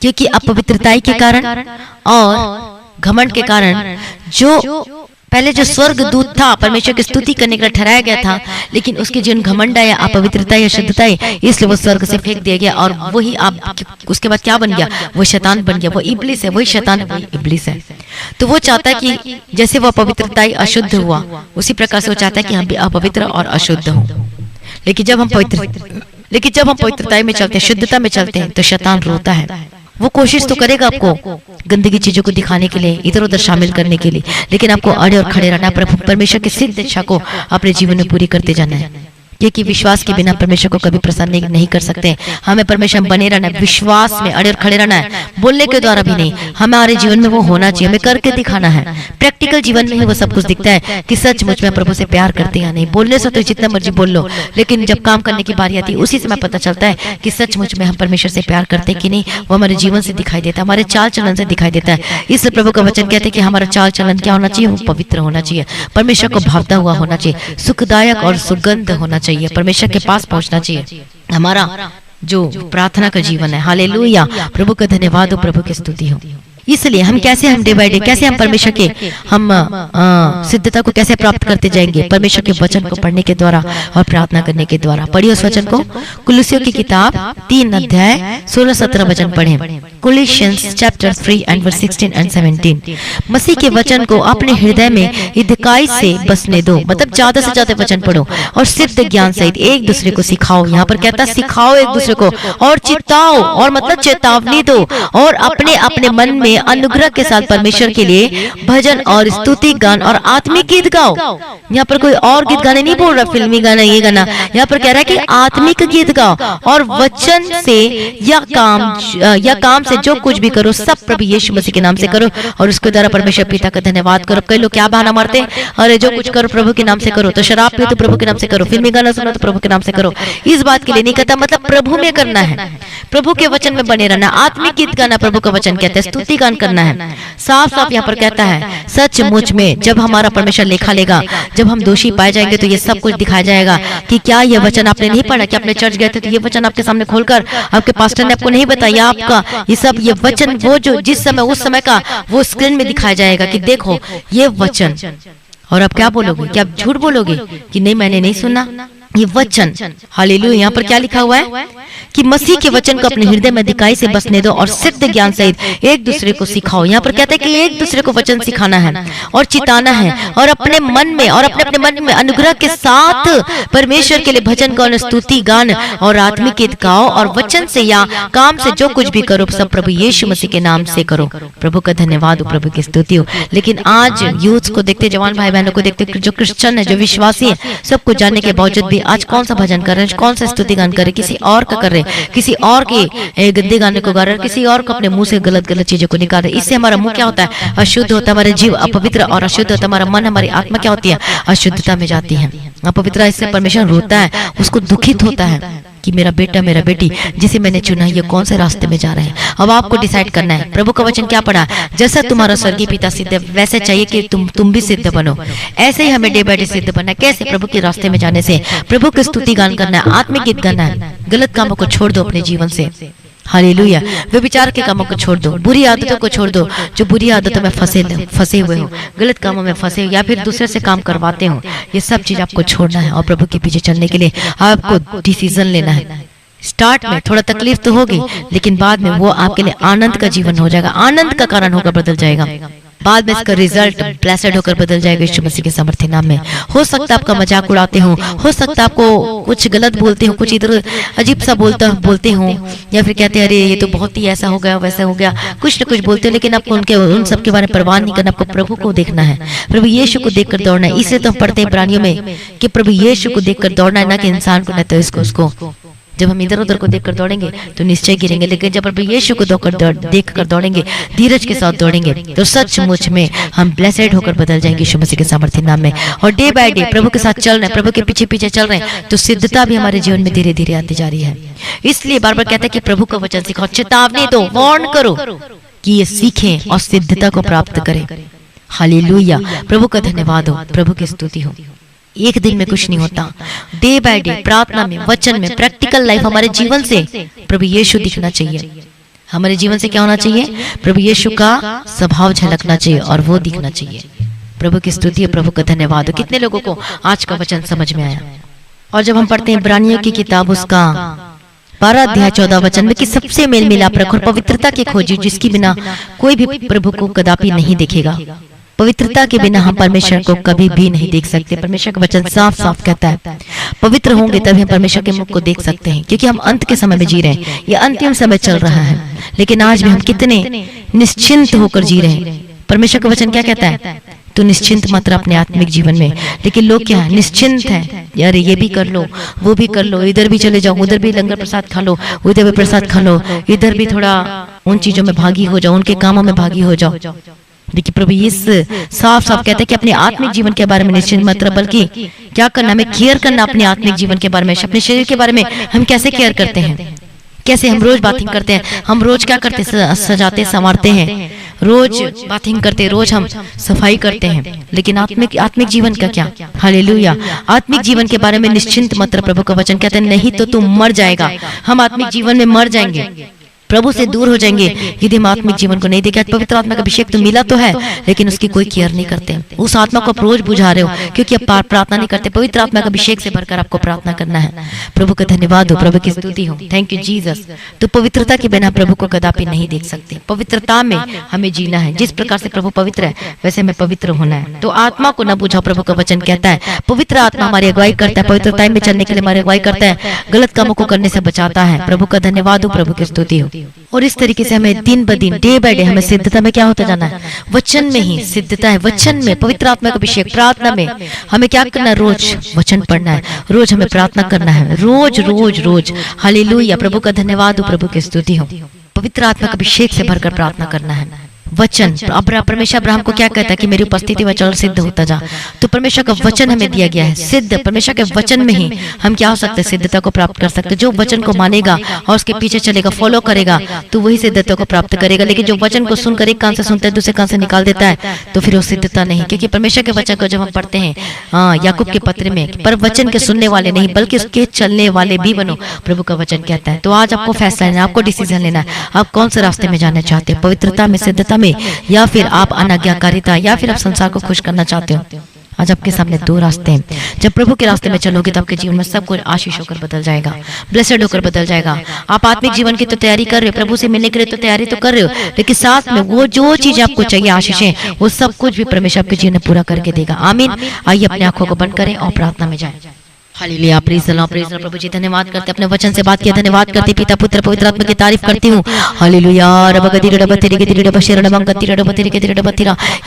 क्योंकि अपवित्रताई के कारण और घमंड के कारण जो पहले जो स्वर्ग दूत था परमेश्वर की स्तुति करने के लिए ठहराया गया था, लेकिन उसके जीवन घमंड या अपवित्रता या शुद्धता है, इसलिए वो स्वर्ग से फेंक दिया गया। और वही आप उसके बाद क्या बन गया, वो शैतान बन गया, वो इब्लिस है, वही शैतान है, वही इब्लिस है। तो वो चाहता है कि जैसे वो अपवित्रता अशुद्ध हुआ, उसी प्रकार से वो चाहता है कि हम भी अपवित्र और अशुद्ध हों। लेकिन जब हम पवित्रता में चलते हैं, शुद्धता में चलते हैं, तो शैतान रोता है। वो कोशिश तो करेगा आपको गंदगी चीजों को दिखाने के लिए, इधर उधर शामिल करने के लिए, लेकिन आपको अड़े और खड़े रहना, परमेश्वर की सिद्ध इच्छा को अपने जीवन में पूरी करते जाना है। क्योंकि विश्वास के बिना परमेश्वर को कभी प्रसन्न नहीं कर सकते। हमें परमेश्वर बने रहना है, विश्वास में अड़े और खड़े रहना है, बोलने के द्वारा भी नहीं, हमारे जीवन में वो होना चाहिए, हमें करके दिखाना है। प्रैक्टिकल जीवन में ही वो सब कुछ दिखता है कि सचमुच में प्रभु से प्यार करते हैं या नहीं। बोलने से तो जितना मर्जी बोल लो, लेकिन जब काम करने की बारी आती है उसी समय पता चलता है कि सचमुच में हम परमेश्वर से प्यार करते हैं कि नहीं। वो हमारे जीवन से दिखाई देता है, हमारे चाल चलन से दिखाई देता है। इसलिए प्रभु का वचन कहते हैं कि हमारा चाल चलन क्या होना चाहिए, वो पवित्र होना चाहिए, परमेश्वर को भावता हुआ होना चाहिए, सुखदायक और सुगंध होना चाहिए, परमेश्वर के पास पहुंचना चाहिए। हमारा जो प्रार्थना का जीवन है, हालेलुया, प्रभु का धन्यवाद हो, प्रभु की स्तुति हो। इसलिए हम डे बाय डे कैसे हम परमेश्वर के सिद्धता को कैसे प्राप्त करते जाएंगे, परमेश्वर के वचन को पढ़ने के द्वारा और प्रार्थना करने के द्वारा। पढ़िए उस वचन को, कुलुस्सियों की किताब 3 अध्याय 16-17 वचन पढ़ें। Colossians chapter 3 and verse 16 and 17। मसीह के वचन को अपने हृदय में इदकाई से बसने दो, मतलब ज्यादा से ज्यादा वचन पढ़ो और सिद्ध ज्ञान सहित एक दूसरे को सिखाओ। यहाँ पर कहता है सिखाओ एक दूसरे को, और चिताओ, और मतलब चेतावनी दो, और अपने अपने मन में अनुग्रह के साथ परमेश्वर के लिए भजन और स्तुति गान और आत्मिक गीत गाओ। यहाँ पर कोई और गीत गाने नहीं बोल रहा, फिल्मी गाना ये गाना, यहाँ पर कह रहा है कि आत्मिक गीत गाओ, और वचन से या काम से जो कुछ भी करो सब प्रभु यीशु मसीह के नाम से करो, और उसके द्वारा परमेश्वर पिता का धन्यवाद करो। कई लोग क्या बहाना मारते हैं, अरे जो कुछ करो प्रभु के नाम से करो, तो शराब पियो तो प्रभु के नाम से करो, फिल्मी गाना सुनो तो प्रभु के नाम से करो। इस बात के लिए नहीं कहता, मतलब प्रभु में करना है, प्रभु के वचन में बने रहना, आत्मिक गीत गाना, प्रभु का वचन कहता है, स्तुति गान करना है। साफ साफ यहाँ पर कहता है सचमुच में जब हमारा परमेश्वर लेखा लेगा, जब हम दोषी पाए जाएंगे, तो ये सब कुछ दिखाया जाएगा कि क्या ये वचन आपने नहीं पढ़ा, कि आपने चर्च गए थे तो ये वचन आपके सामने खोलकर आपके पास्टर ने आपको नहीं बताया, आपका ये सब ये वचन वो जो जिस समय उस समय का वो स्क्रीन में दिखाया जाएगा कि देखो ये वचन। और आप क्या बोलोगे, क्या आप झूठ बोलोगे कि नहीं मैंने नहीं सुना ये वचन। हालेलुया। यहाँ पर क्या लिखा हुआ है कि मसीह के वचन को अपने हृदय में दिखाई से बसने दो और सिद्ध ज्ञान सहित एक दूसरे को सिखाओ। यहाँ पर कहते हैं कि एक दूसरे को वचन सिखाना है और चिताना है, और अपने मन में और अपने मन में अनुग्रह के साथ परमेश्वर के लिए भजन गाओ, स्तुति गान और आत्मिक गीत गाओ, और वचन से या काम से जो कुछ भी करो सब प्रभु यीशु मसीह के नाम से करो। प्रभु का धन्यवाद हो, प्रभु की स्तुति हो। लेकिन आज यूथ को देखते, जवान भाई बहनों को देखते, जो क्रिश्चियन है, जो विश्वासी है, सबको जानने के बावजूद भी आज कौन सा भजन कर रहे हैं, कौन सा स्तुति गान कर रहे, किसी और का कर रहे, किसी और के गंदे गाने को गा रहे, किसी और को अपने मुंह से गलत गलत चीजों को निकाल रहे। इससे हमारा मुंह क्या होता है, अशुद्ध होता है, हमारा जीव अपवित्र और अशुद्ध होता है, हमारा मन हमारी आत्मा क्या होती है, अशुद्धता में जाती है, अपवित्र। इससे परमेश्वर रोता है, उसको दुखित होता है कि मेरा बेटा मेरा बेटी जिसे मैंने चुना ये कौन से रास्ते में जा रहे हैं। अब आपको डिसाइड करना है। प्रभु का वचन क्या पढ़ा, जैसा तुम्हारा स्वर्गीय पिता सिद्ध है वैसे चाहिए कि तुम भी सिद्ध बनो। ऐसे ही हमें डे बाय डे सिद्ध बनना है। कैसे, प्रभु के रास्ते में जाने से, प्रभु की स्तुति गान करना है, आत्मिक गीत गाना है, गलत कामों को छोड़ दो अपने जीवन से। हालेलुया। व्यभिचार के कामों को छोड़ दो, बुरी आदतों को छोड़ दो, जो बुरी आदतों में फंसे हुए हो, गलत कामों में फंसे हो, या फिर दूसरे से काम करवाते हो, ये सब चीज आपको छोड़ना है और प्रभु के पीछे चलने के लिए आपको डिसीजन लेना है। स्टार्ट में थोड़ा तकलीफ तो होगी, लेकिन बाद में वो आपके लिए आनंद का जीवन हो जाएगा, आनंद का कारण होकर बदल जाएगा। बाद में इसका रिजल्ट ब्लेसेड होकर बदल जाएगा यीशु मसीह के सामर्थ्य नाम में। हो सकता है आपका मजाक उड़ाते हो सकता है आपको कुछ गलत बोलते हो, कुछ इधर अजीब सा बोलते हो, या फिर कहते हैं अरे ये तो बहुत ही ऐसा हो गया वैसा हो गया, कुछ न कुछ बोलते हो, लेकिन आपको उन सब के बारे में परवाह नहीं करना, आपको प्रभु को देखना है, प्रभु यीशु को देखकर दौड़ना है। इसलिए तो हम पढ़ते हैं इब्रानियों में कि प्रभु यीशु को देखकर दौड़ना है, ना कि इंसान को, ना तो इसको उसको। जब हम इधर उधर को देखकर दौड़ेंगे तो निश्चय गिरेंगे, लेकिन जब प्रभु यीशु को देखकर दौड़ेंगे, धीरज के साथ दौड़ेंगे, तो सचमुच में हम ब्लेसेड होकर बदल जाएंगे यीशु मसीह के सामर्थ्य नाम में। और डे बाय डे प्रभु के साथ चल रहे हैं, प्रभु के पीछे पीछे चल रहे हैं, तो सिद्धता भी हमारे जीवन में धीरे धीरे आती जा रही है। इसलिए बार बार कहते हैं कि प्रभु का वचन सिखाओ, चेतावनी दो, वार्न करो कि ये सीखें और सिद्धता को प्राप्त करें। हालेलुया, प्रभु का धन्यवाद हो, प्रभु की स्तुति हो। एक दिन में कुछ नहीं होता, डे बाय डे प्रार्थना में, वचन में, प्रैक्टिकल लाइफ हमारे जीवन से प्रभु यीशु दिखना चाहिए। हमारे जीवन से क्या होना चाहिए? प्रभु यीशु का स्वभाव झलकना चाहिए और वो दिखना चाहिए। प्रभु की स्तुति, प्रभु का धन्यवाद हो। कितने लोगों को आज का वचन समझ में आया? और जब हम पढ़ते हैं इब्रानियों की किताब उसका 12 अध्याय 14 वचन में कि सबसे मेल मिलाप रखो और पवित्रता की खोजी, जिसकी बिना कोई भी प्रभु को कदापि नहीं देखेगा। पवित्रता के बिना हम परमेश्वर को कभी भी नहीं देख सकते। परमेश्वर का वचन साफ साफ कहता है पवित्र होंगे तभी हम परमेश्वर के मुख को देख सकते हैं, क्योंकि हम अंत के समय में जी रहे हैं, ये अंतिम समय चल रहा है, लेकिन आज भी हम कितने निश्चिंत होकर जी रहे हैं। परमेश्वर का वचन क्या कहता है? तो निश्चिंत मात्र अपने आत्मिक जीवन में, लेकिन लोग क्या है? निश्चिंत है, यार ये भी कर लो, वो भी कर लो, इधर भी चले जाओ, उधर भी लंगर प्रसाद खा लो, उधर भी प्रसाद खा लो, इधर भी थोड़ा उन चीजों में भागी हो जाओ, उनके कामों में भागी हो जाओ। देखिए प्रभु इस साफ साफ कहते हैं कि अपने आत्मिक जीवन के बारे में निश्चिंत मत रहो, बल्कि क्या करना? हमें केयर करना अपने आत्मिक जीवन के बारे में, अपने शरीर के बारे में हम कैसे केयर करते हैं, कैसे हम रोज बाथिंग करते हैं, हम रोज क्या करते हैं? सजाते संवारते हैं, रोज बाथिंग करते हैं, रोज हम सफाई करते हैं, लेकिन आत्मिक जीवन का क्या? हालेलुया, आत्मिक जीवन के बारे में निश्चिंत मत रहो। प्रभु का वचन कहते हैं नहीं तो तुम मर जाएगा। हम आत्मिक जीवन में मर जाएंगे, प्रभु से दूर हो जाएंगे यदि हम आत्मिक जीवन को नहीं देखें। पवित्र आत्मा का अभिषेक तो मिला तो है, लेकिन उसकी कोई केयर नहीं करते। उस आत्मा को आप रोज बुझा रहे हो, क्योंकि आप प्रार्थना नहीं करते। पवित्र आत्मा का अभिषेक से भरकर आपको प्रार्थना करना है। प्रभु का धन्यवाद हो, प्रभु की स्तुति हो, थैंक यू जीसस। तो पवित्रता के बिना प्रभु को कदापि नहीं देख सकते। पवित्रता में हमें जीना है, जिस प्रकार से प्रभु पवित्र है वैसे हमें पवित्र होना है। तो आत्मा को न बुझाओ, प्रभु का वचन कहता है पवित्र आत्मा हमारी अगुवाई करता है, पवित्रता में चलने के लिए हमारी अगुवाई करता है, गलत कामों को करने से बचाता है। प्रभु का धन्यवाद हो, प्रभु की स्तुति हो। और इस तरीके से हमें दिन ब दिन, डे बाय डे हमें सिद्धता में क्या होता जाना है? वचन में ही सिद्धता है, वचन में पवित्र आत्मा का अभिषेक। प्रार्थना में हमें क्या करना है? रोज वचन पढ़ना है, रोज हमें प्रार्थना करना है, रोज रोज रोज। हालेलुया, प्रभु का धन्यवाद हो, प्रभु की स्तुति हो। पवित्र आत्मा का अभिषेक से भरकर प्रार्थना करना है। वचन, परमेश्वर अब्राहम को क्या कहता है कि मेरी उपस्थिति में चल सिद्ध होता जा। तो परमेश्वर का वचन हमें दिया गया है सिद्ध। परमेश्वर के वचन में ही हम क्या हो सकते हैं? सिद्धता को प्राप्त कर सकते हैं। जो वचन को मानेगा और उसके पीछे चलेगा, फॉलो करेगा, तो वही सिद्धता को प्राप्त करेगा। लेकिन जो वचन को सुनकर एक कान से सुनता है दूसरे कान से निकाल देता है, तो फिर वो सिद्धता नहीं। क्योंकि परमेश्वर के वचन को जब हम पढ़ते हैं याकूब के पत्र में, पर वचन के सुनने वाले नहीं बल्कि उसके चलने वाले भी बनो, प्रभु का वचन कहता है। तो आज आपको फैसला लेना, आपको डिसीजन लेना है, आप कौन से रास्ते में जाना चाहते हैं? पवित्रता में, सिद्धता में, या फिर आप अनाज्ञाकारिता, या फिर आप संसार को खुश करना चाहते हो? आज आपके सामने दो रास्ते हैं। जब प्रभु के रास्ते में चलोगे तो आपके जीवन में सब कुछ आशीष होकर बदल जाएगा, ब्लेसेड होकर बदल जाएगा। आप आत्मिक जीवन की तो तैयारी कर रहे हो, प्रभु से मिलने के लिए तो तैयारी तो कर रहे हो, लेकिन साथ में वो जो चीज आपको चाहिए, आशीषें, वो सब कुछ भी परमेश्वर आपके जीवन में पूरा करके देगा। आमीन। आइए अपने आंखों को बंद करें और प्रार्थना में जाएं। Hallelujah, praise the Lord, praise the Lord. प्रभु जी धन्यवाद करते, अपने वचन से बात किया, धन्यवाद करते, पिता पुत्र पवित्र आत्मा की तारीफ करती हूँ। हालेलुया,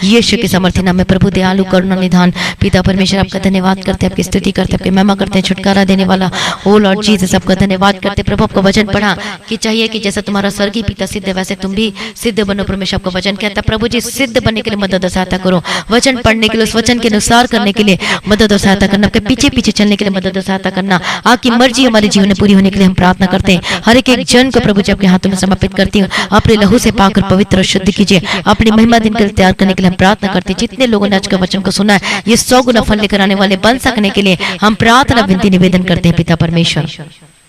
यीशु के समर्थी नाम में प्रभु दयालु करुणा निधान पिता परमेश्वर आपका धन्यवाद करते, आपकी स्तुति करते, आपकी महिमा करते हैं, छुटकारा देने वाला ओ लॉर्ड जीसस आपका धन्यवाद करते। प्रभु आपका वचन पढ़ा कि चाहिए कि जैसा तुम्हारा स्वर्गीय पिता सिद्ध है वैसे तुम भी सिद्ध बनो। परमेश्वर आपका वचन कहता है प्रभु जी सिद्ध बनने के लिए मदद और सहायता करो, वचन पढ़ने के लिए, उस वचन के अनुसार करने के लिए मदद और सहायता करना, आपके पीछे पीछे चलने के लिए मदद और सहायता करना। आपकी मर्जी हमारे जीवन में पूरी होने के लिए हम प्रार्थना करते हैं। हर एक जन को प्रभु जी आपके हाथों में समर्पित करती हूँ, अपने लहू से पाकर पवित्र और शुद्ध कीजिए, अपनी महिमा दिन के लिए तैयार करने के लिए हम प्रार्थना करते हैं। जितने लोगों ने आज का वचन को सुना है, ये 100 गुना फल लेकर आने वाले बन सकने के लिए हम प्रार्थना विनती निवेदन करते हैं पिता परमेश्वर।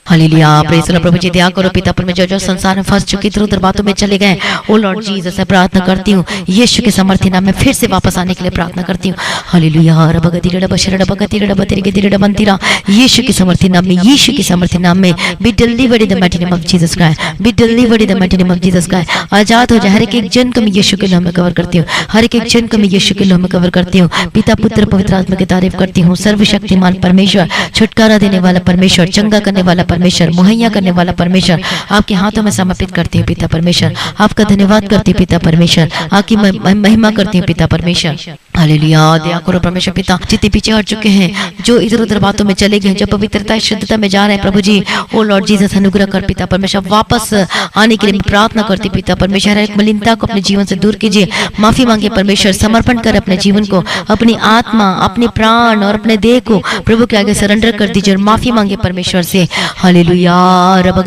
हालेलुया, प्रेज़ द प्रभु जी दया करो पिता परमेश्वर, जो संसार में फंस चुकी इधर उधर बातों में चले गए, ओ लॉर्ड जीसस मैं प्रार्थना करती हूँ यीशु के समर्थी नाम में फिर से वापस आने के लिए प्रार्थना करती हूँ। हालेलुया, रबगतिरड़ बशरड़ बगतिरड़ बतिरगतिरड़ बंतिरा, यीशु के समर्थी नाम में, यीशु के समर्थी नाम में be delivered in the mighty name of Jesus Christ, be delivered in the mighty name of Jesus Christ. आजाद हो जाए हर एक जन को मैं यीशु के नाम में कवर करती हूँ, हर एक जन को मैं यीशु के नाम में कवर करती हूँ। पिता पुत्र पवित्र आत्मा की तारीफ करती हूँ। सर्वशक्तिमान परमेश्वर, छुटकारा देने वाला परमेश्वर, चंगा करने वाला परमेश्वर, मुहैया करने वाला परमेश्वर, आपके हाथों में समर्पित करती हूँ पिता परमेश्वर। आपका धन्यवाद करती हूँ पिता परमेश्वर, आपकी महिमा करती हूँ पिता परमेश्वर। हालेलुया, दया करो परमेश्वर पिता, जितने पीछे हट चुके हैं, जो इधर उधर बातों में चले गए, जो पवित्रता शुद्धता में जा रहे हैं प्रभु जी, ओ लॉर्ड जीसस अनुग्रह कर पिता परमेश्वर, वापस आने के लिए प्रार्थना करती पिता परमेश्वर। एक मलिनता को अपने जीवन से दूर कीजिए, माफी मांगे परमेश्वर, समर्पण कर अपने जीवन को, अपनी आत्मा, अपने प्राण और अपने देह को प्रभु के आगे सरेंडर कर दीजिए और माफी मांगे परमेश्वर से। हालेलुया, प्रभु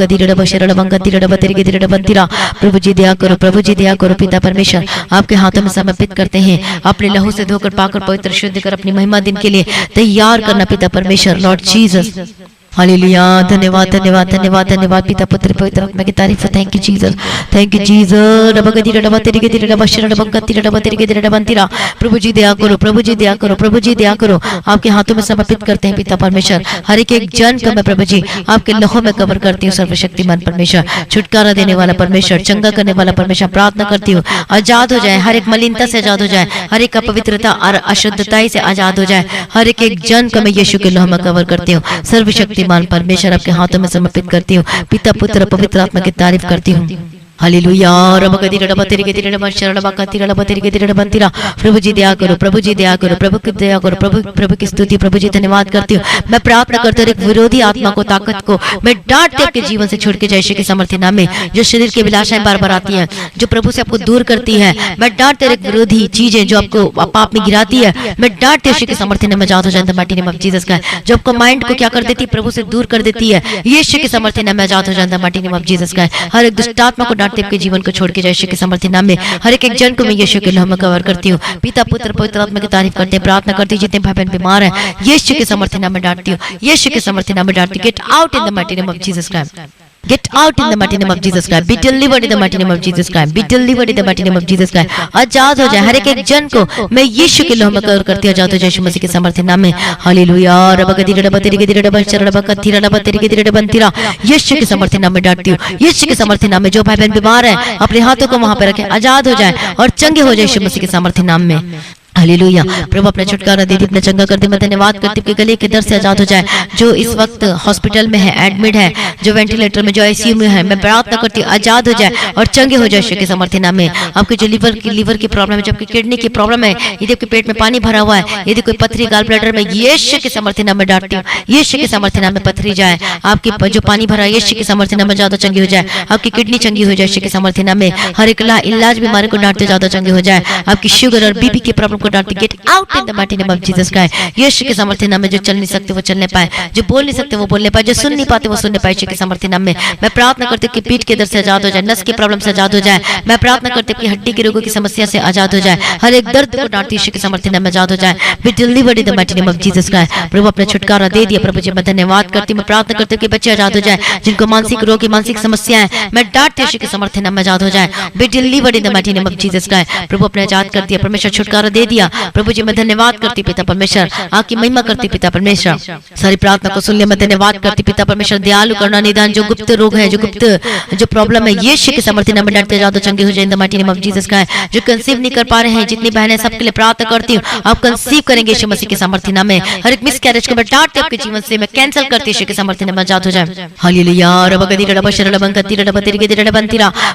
जी दया करो, प्रभु जी दया करो पिता परमेश्वर, आपके हाथों में समर्पित करते हैं। अपने लहू से धोकर पाकर पवित्र शुद्ध कर अपनी महिमा दिन के लिए तैयार करना पिता परमेश्वर, लॉर्ड जीसस। हालेलुया, धन्यवाद धन्यवाद धन्यवाद धन्यवाद पिता पुत्र पवित्र आत्मा की तारीफ। Thank you Jesus, thank you Jesus. प्रभु जी दया करो, प्रभु जी दया करो, प्रभु जी दया करो, आपके हाथों में समर्पित करते हैं पिता परमेश्वर। हर एक जन को मैं प्रभु जी आपके लहू में कवर करती हूँ। सर्वशक्तिमान परमेश्वर, छुटकारा देने वाला परमेश्वर, चंगा करने वाला परमेश्वर, प्रार्थना करती हूँ आजाद हो जाए, हर एक मलिनता से आजाद हो जाए, हर एक अपवित्रता और अशुद्धता से आजाद हो जाए। हर एक जन को मैं यीशु के लहू में कवर करती हूँ। सर्वशक्तिमान परमेश्वर, आपके हाथों में समर्पित करती हूँ। पिता पुत्र पवित्र आत्मा की तारीफ करती हूँ। हालेलुया, प्रभु जी दया करो, प्रभु जी दया करो, प्रभु की दया करो, प्रभु की स्तुति, प्रभु जी धन्यवाद करती हूँ। मैं प्रार्थना करती हूँ एक विरोधी आत्मा को, ताकत को मैं डांटती हूँ आपके जीवन से छोड़ के यीशु के समर्थी नाम में। जो शरीर की अभिलाषाएं बार बार आती हैं, जो प्रभु से आपको दूर करती है, मैं डांटती हूँ एक विरोधी चीजें जो आपको पाप में गिराती है, मैं डांटती हूँ यीशु के समर्थी नाम में। आजाद हो जाए माटी नेम ऑफ जीसस का, जो आपको माइंड को क्या कर देती है, प्रभु से दूर कर देती है, यीशु के समर्थी नाम में। आजाद हो जाए माटी नेम ऑफ जीसस का। हर एक दुष्ट आत्मा को के जीवन को छोड़ के यीशु के समर्थी नाम में हर एक जन को मैं यीशु के नाम में कवर करती हूँ। पिता पुत्र पवित्र आत्मा की तारीफ करते हैं, प्रार्थना करती हूँ जितने भाई बहन बीमार हैं यीशु के समर्थी नाम में डांटती हूँ, यीशु के समर्थी नाम में डांटती हूँ। Gate out in the mighty name of Jesus Christ, get out in the mighty name of Jesus Christ, be delivered in the mighty name of Jesus Christ, be delivered in the mighty name of Jesus Christ। आजाद हो जाए हर एक जन को मैं यीशु के नाम में cover करती हूँ। आजाद हो जाए यीशु मसीह के समर्थी नाम में। हालेलुया, यीशु के समर्थी नाम में डांटती हूँ, यीशु के समर्थी नाम में। जो भाई बहन बीमार है अपने हाथों को वहां पर रखें, आजाद हो जाए और चंगे हो जाए यीशु मसीह के समर्थी नाम में। हालेलुया, प्रभु अपना छुटकारा दे दी, अपना चंगा कर दे। मैं धन्यवाद करती हूँ कि गले के दर्द से आजाद हो जाए, जो इस वक्त हॉस्पिटल में है, एडमिट है, जो वेंटिलेटर में, जो आईसीयू में है, मैं प्रार्थना करती हूँ आजाद हो जाए और चंगे हो जाए यीशु के समर्थी नाम में। आपके जो लीवर की प्रॉब्लम है, जो आपकी किडनी की प्रॉब्लम है, यदि आपके पेट में पानी भरा हुआ है, यदि कोई पथरी गाल ब्लैडर में, यीशु के समर्थी नाम में डांटती हूँ, यीशु के समर्थी नाम में पथरी जाए। आपकी जो पानी भरा है यीशु के समर्थी नाम में ज्यादा चंगी हो जाए। आपकी किडनी चंगी हो जाए यीशु के समर्थी नाम में। हर एक इलाज बीमारी को डांटते ज्यादा चंगी हो जाए। आपकी शुगर और बीपी की प्रॉब्लम को डांटते get out in the mighty name of Jesus Christ। यीशु के समर्थी नाम में। जो चल नहीं सकते वो चलने पाए, जो बोल नहीं सकते वो बोलने पाए, जो सुन नहीं पाते वो सुनने पाए यीशु के समर्थी नाम में। मैं प्रार्थना करती हूँ कि पीठ के दर्द से आजाद हो जाए, नस की प्रॉब्लम से आजाद हो जाए। मैं प्रार्थना करती हूँ कि हड्डी के रोगों की समस्या से आजाद हो जाए। हर एक दर्द को डांटती यीशु के समर्थी नाम में आजाद हो जाए। Be delivered in the mighty name of Jesus Christ. प्रभु अपने छुटकारा दे दिया। प्रभु जी मैं धन्यवाद करती हूँ। मैं प्रार्थना करती हूँ कि बच्चे आजाद हो जाए, जिनको मानसिक रोग की मानसिक समस्या है, मैं डांटती हूँ यीशु के समर्थी नाम में आजाद हो जाए। Be delivered in the mighty name of Jesus Christ. प्रभु अपने आजाद कर दिया, परमेश्वर छुटकारा दे दिया। प्रभु जी मैं धन्यवाद करती पिता परमेश्वर, आपकी महिमा करती पिता परमेश्वर। सारी प्रार्थना को सुन लिया, मैं धन्यवाद करती पिता परमेश्वर। दयालु करना निदान, जो गुप्त रोग है, जो गुप्त जो प्रॉब्लम है, यीशु के समर्थी नाम में डांटते ज्यादा चंगे हो जाए इन the mighty name of Jesus का। जो कंसीव नहीं कर पा रहे हैं, जितनी बहनें, सबके लिए प्रार्थना करती हूँ आप कंसीव करेंगे यीशु मसीह के समर्थी नाम में। हर एक मिस कैरेज को मैं डांटती हूँ आपके जीवन से, मैं कैंसिल करती हूँ यीशु के समर्थी नाम में। आजाद हो जाए। हालेलुया,